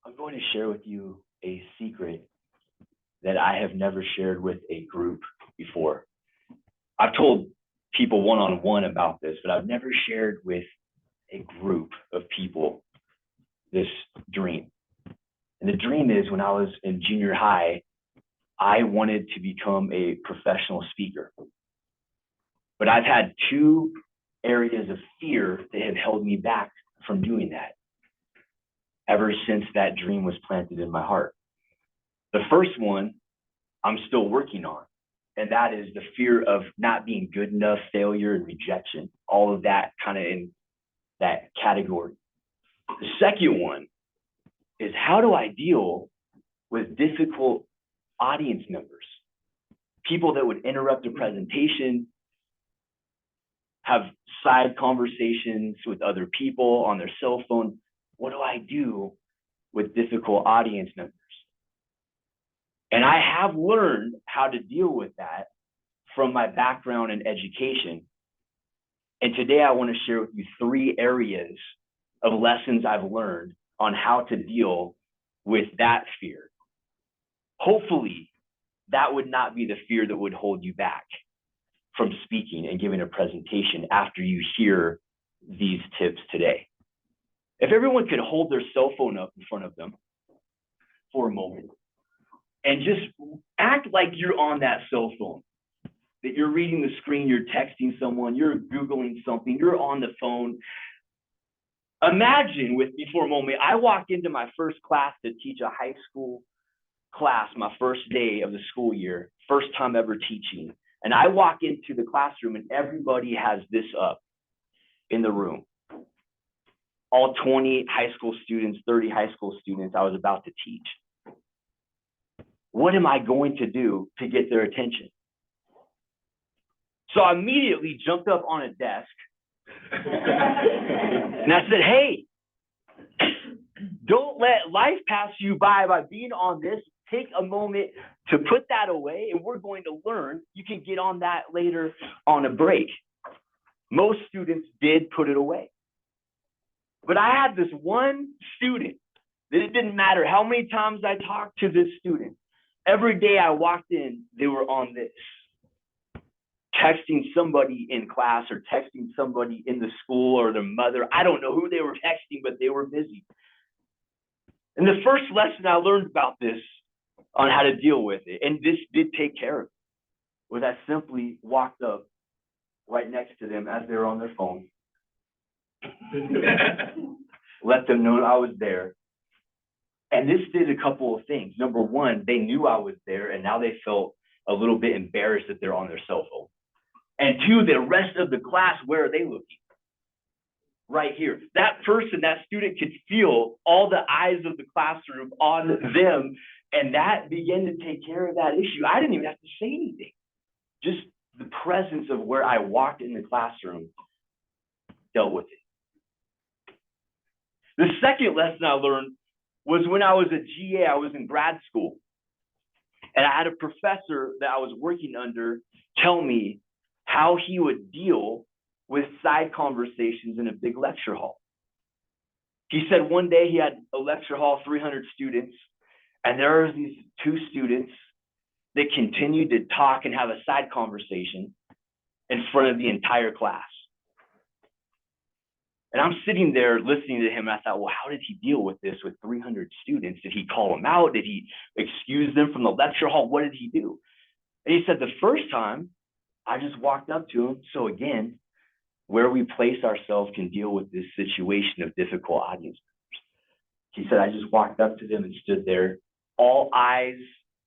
I'm going to share with you a secret that I have never shared with a group before. I've told people one-on-one about this, but I've never shared with a group of people this dream. And the dream is when I was in junior high, I wanted to become a professional speaker. But I've had two areas of fear that have held me back from doing that ever since that dream was planted in my heart. The first one I'm still working on, and that is the fear of not being good enough, failure, and rejection, all of that kind of in that category. The second one is, how do I deal with difficult audience members, people that would interrupt a presentation, have side conversations with other people on their cell phone. What do I do with difficult audience members? And I have learned how to deal with that from my background in education. And today I want to share with you 3 areas of lessons I've learned on how to deal with that fear. Hopefully, that would not be the fear that would hold you back from speaking and giving a presentation after you hear these tips today. If everyone could hold their cell phone up in front of them for a moment and just act like you're on that cell phone, that you're reading the screen, you're texting someone, you're Googling something, you're on the phone. Imagine with me for a moment, I walk into my first class to teach a high school class, my first day of the school year, first time ever teaching. And I walk into the classroom and everybody has this up in the room. All 20 high school students, 30 high school students I was about to teach. What am I going to do to get their attention? So I immediately jumped up on a desk and I said, hey, don't let life pass you by being on this. Take a moment to put that away, and we're going to learn. You can get on that later on a break. Most students did put it away. But I had this one student that it didn't matter how many times I talked to this student. Every day I walked in, they were on this. Texting somebody in class or texting somebody in the school or their mother. I don't know who they were texting, but they were busy. And the first lesson I learned about this on how to deal with it, and this did take care of it, was I simply walked up right next to them as they were on their phone, let them know I was there. And this did a couple of things. Number one, they knew I was there, and now they felt a little bit embarrassed that they're on their cell phone. And 2, the rest of the class, where are they looking? Right here. That person, that student could feel all the eyes of the classroom on them, and that began to take care of that issue. I didn't even have to say anything. Just the presence of where I walked in the classroom dealt with it. The second lesson I learned was when I was a GA, I was in grad school, and I had a professor that I was working under tell me how he would deal with side conversations in a big lecture hall. He said one day he had a lecture hall, 300 students, and there were these 2 students that continued to talk and have a side conversation in front of the entire class. And I'm sitting there listening to him, and I thought, well, how did he deal with this with 300 students? Did he call them out? Did he excuse them from the lecture hall? What did he do? And he said, the first time, I just walked up to him. So again, where we place ourselves can deal with this situation of difficult audience members. He said, I just walked up to them and stood there. All eyes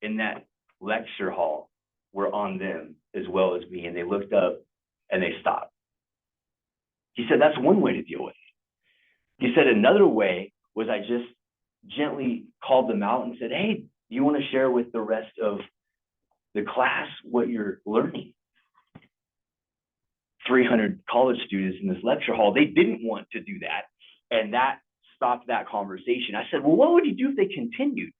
in that lecture hall were on them as well as me. And they looked up and they stopped. He said, that's one way to deal with it. He said, another way was I just gently called them out and said, hey, do you want to share with the rest of the class what you're learning? 300 college students in this lecture hall, they didn't want to do that. And that stopped that conversation. I said, well, what would you do if they continued?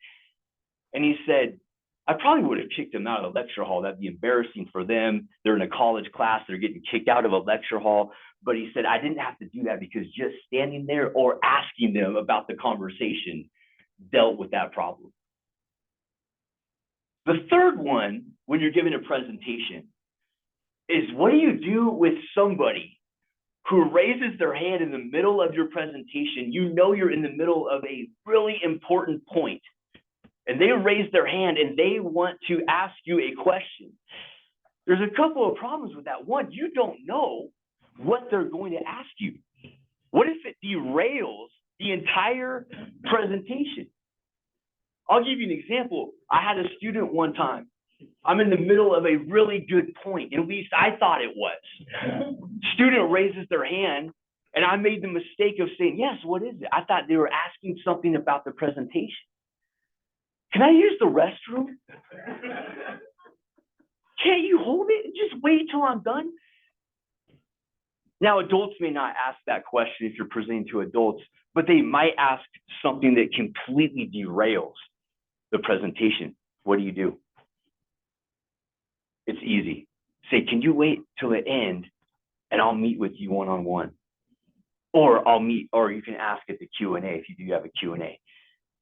And he said, I probably would have kicked them out of the lecture hall. That'd be embarrassing for them. They're in a college class. They're getting kicked out of a lecture hall. But he said, I didn't have to do that because just standing there or asking them about the conversation dealt with that problem. The third one, when you're giving a presentation, is what do you do with somebody who raises their hand in the middle of your presentation? You know you're in the middle of a really important point, and they raise their hand and they want to ask you a question. There's a couple of problems with that. One, you don't know what they're going to ask you. What if it derails the entire presentation? I'll give you an example. I had a student one time. I'm in the middle of a really good point. At least I thought it was. Student raises their hand, and I made the mistake of saying, yes, what is it? I thought they were asking something about the presentation. Can I use the restroom? Can't you hold it and just wait till I'm done? Now, adults may not ask that question if you're presenting to adults, but they might ask something that completely derails the presentation. What do? It's easy. Say, can you wait till the end and I'll meet with you one-on-one? Or you can ask at the Q&A if you do have a Q&A.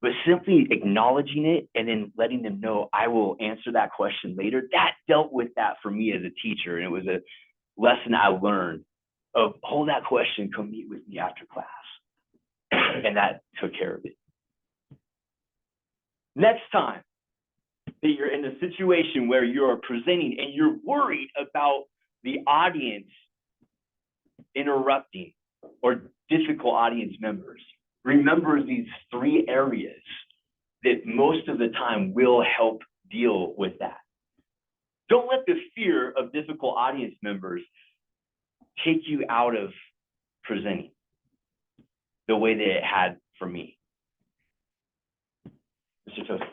But simply acknowledging it and then letting them know I will answer that question later, that dealt with that for me as a teacher. And it was a lesson I learned of hold that question, come meet with me after class. And that took care of it. Next time that you're in a situation where you're presenting and you're worried about the audience interrupting or difficult audience members, remember these three areas that most of the time will help deal with that. Don't let the fear of difficult audience members take you out of presenting the way that it had for me. Mr. Toast.